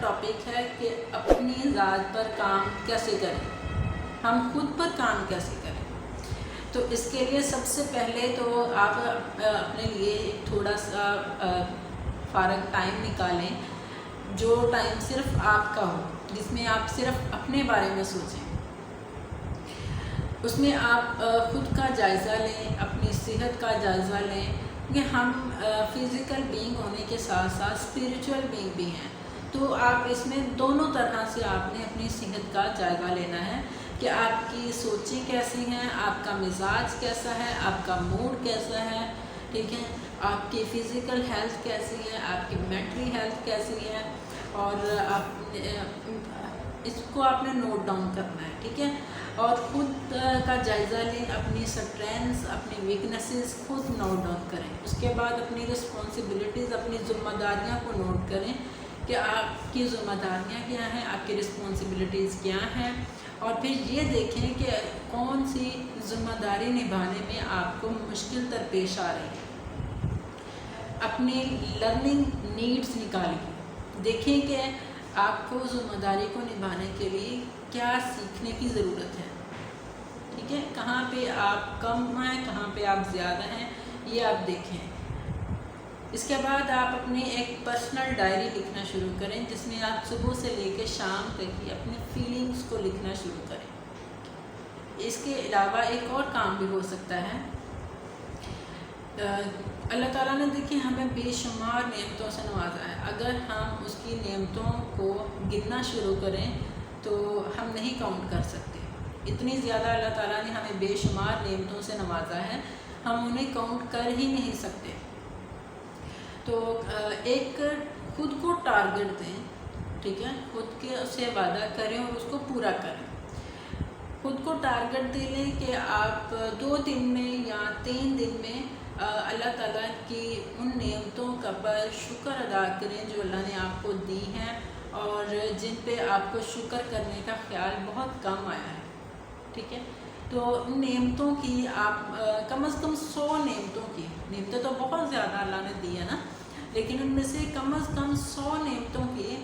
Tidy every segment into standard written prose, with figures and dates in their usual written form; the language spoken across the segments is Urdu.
ٹاپک ہے کہ اپنی ذات پر کام کیسے کریں، ہم خود پر کام کیسے کریں۔ تو اس کے لیے سب سے پہلے تو آپ اپنے لیے تھوڑا سا فارغ ٹائم نکالیں، جو ٹائم صرف آپ کا ہو، جس میں آپ صرف اپنے بارے میں سوچیں۔ اس میں آپ خود کا جائزہ لیں، اپنی صحت کا جائزہ لیں، کہ ہم فزیکل بینگ ہونے کے ساتھ ساتھ اسپریچول بینگ بھی ہیں۔ تو آپ اس میں دونوں طرح سے آپ نے اپنی صحت کا جائزہ لینا ہے کہ آپ کی سوچیں کیسی ہیں، آپ کا مزاج کیسا ہے، آپ کا موڈ کیسا ہے، ٹھیک ہے، آپ کی فزیکل ہیلتھ کیسی ہے، آپ کی مینٹلی ہیلتھ کیسی ہے، اور اس کو آپ نے نوٹ ڈاؤن کرنا ہے، ٹھیک ہے۔ اور خود کا جائزہ لیں، اپنی اسٹرینث، اپنی ویکنیسز خود نوٹ ڈاؤن کریں۔ اس کے بعد اپنی رسپانسبلٹیز، اپنی ذمہ داریاں کو نوٹ کریں کہ آپ کی ذمہ داریاں کیا ہیں، آپ کی رسپانسبلٹیز کیا ہیں، اور پھر یہ دیکھیں کہ کون سی ذمہ داری نبھانے میں آپ کو مشکل درپیش آ رہی ہے۔ اپنی لرننگ نیڈس نکالیں، دیکھیں کہ آپ کو ذمہ داری کو نبھانے کے لیے کیا سیکھنے کی ضرورت ہے، ٹھیک ہے، کہاں پہ آپ کم ہیں، کہاں پہ آپ زیادہ ہیں، یہ آپ دیکھیں۔ اس کے بعد آپ اپنی ایک پرسنل ڈائری لکھنا شروع کریں، جس میں آپ صبح سے لے کے شام تک کی اپنی فیلنگز کو لکھنا شروع کریں۔ اس کے علاوہ ایک اور کام بھی ہو سکتا ہے، اللہ تعالیٰ نے دیکھیں ہمیں بے شمار نعمتوں سے نوازا ہے، اگر ہم اس کی نعمتوں کو گننا شروع کریں تو ہم نہیں کاؤنٹ کر سکتے۔ اتنی زیادہ اللہ تعالیٰ نے ہمیں بے شمار نعمتوں سے نوازا ہے، ہم انہیں کاؤنٹ کر ہی نہیں سکتے۔ تو ایک خود کو ٹارگٹ دیں، ٹھیک ہے، خود کے سے وعدہ کریں اور اس کو پورا کریں۔ خود کو ٹارگٹ دے لیں کہ آپ 2 دن میں یا 3 دن میں اللہ تعالیٰ کی ان نعمتوں کا پر شکر ادا کریں جو اللہ نے آپ کو دی ہیں، اور جن پہ آپ کو شکر کرنے کا خیال بہت کم آیا ہے، ٹھیک ہے۔ تو ان نعمتوں کی آپ کم از کم 100 نعمتوں کی، نعمتیں تو بہت زیادہ اللہ نے دی ہے نا، لیکن ان میں سے کم از کم 100 نعمتوں کی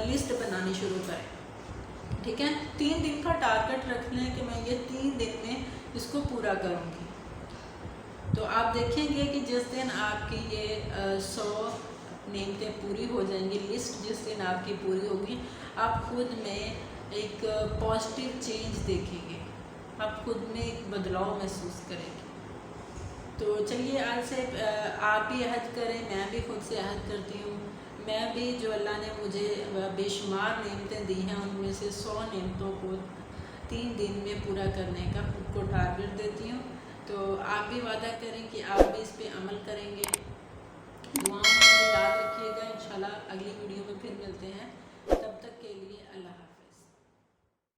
لسٹ بنانی شروع کریں، ٹھیک ہے۔ 3 دن کا ٹارگٹ رکھ لیں کہ میں یہ 3 دن میں اس کو پورا کروں گی۔ تو آپ دیکھیں گے کہ جس دن آپ کی یہ 100 نعمتیں پوری ہو جائیں گی، لسٹ جس دن آپ کی پوری ہوگی، آپ خود میں ایک پازیٹیو چینج دیکھیں گے، آپ خود میں ایک بدلاؤ محسوس کریں گے۔ تو چلیے آج سے آپ بھی عہد کریں، میں بھی خود سے عہد کرتی ہوں، میں بھی جو اللہ نے مجھے بے شمار نعمتیں دی ہیں ان میں سے 100 نعمتوں کو 3 دن میں پورا کرنے کا خود کو ٹارگٹ دیتی ہوں۔ تو آپ بھی وعدہ کریں کہ آپ بھی اس پہ عمل کریں گے۔ دعاؤں میں یاد رکھیے گا، انشاءاللہ اگلی ویڈیو میں پھر ملتے ہیں، تب تک کے لیے اللہ حافظ۔